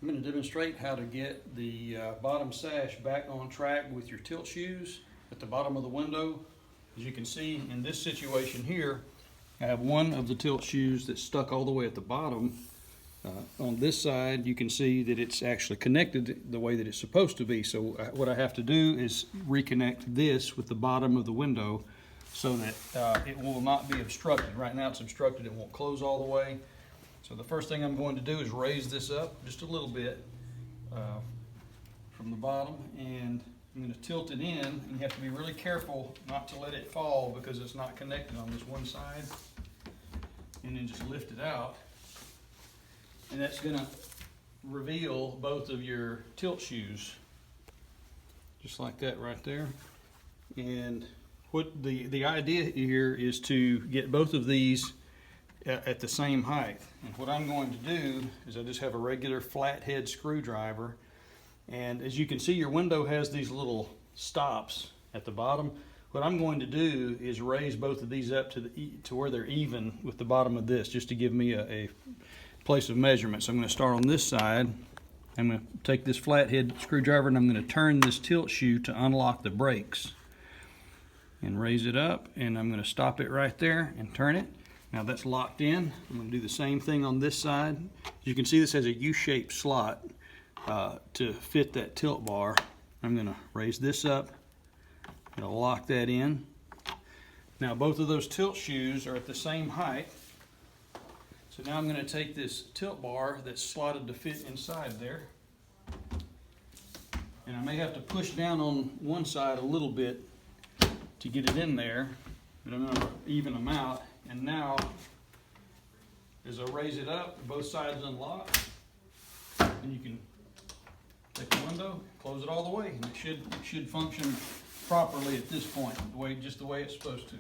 I'm going to demonstrate how to get the bottom sash back on track with your tilt shoes at the bottom of the window. As you can see in this situation here, I have one of the tilt shoes that's stuck all the way at the bottom. On this side, you can see that it's actually connected the way that it's supposed to be. So what I have to do is reconnect this with the bottom of the window so that it will not be obstructed. Right now it's obstructed, it won't close all the way. So the first thing I'm going to do is raise this up just a little bit from the bottom, and I'm going to tilt it in, and you have to be really careful not to let it fall because it's not connected on this one side. And then just lift it out, and that's going to reveal both of your tilt shoes, just like that right there. And what the idea here is to get both of these at the same height. And what I'm going to do is I just have a regular flathead screwdriver, and as you can see, your window has these little stops at the bottom. What I'm going to do is raise both of these up to where they're even with the bottom of this, just to give me a place of measurement. So I'm going to start on this side. I'm going to take this flathead screwdriver and I'm going to turn this tilt shoe to unlock the brakes and raise it up, and I'm going to stop it right there and turn it. Now that's locked in. I'm going to do the same thing on this side. As you can see, this has a U-shaped slot to fit that tilt bar. I'm going to raise this up. I'm going to lock that in. Now both of those tilt shoes are at the same height. So now I'm going to take this tilt bar that's slotted to fit inside there, and I may have to push down on one side a little bit to get it in there, but I'm going to even them out. And now, as I raise it up, both sides unlock, and you can take the window, close it all the way, and it should function properly at this point, just the way it's supposed to.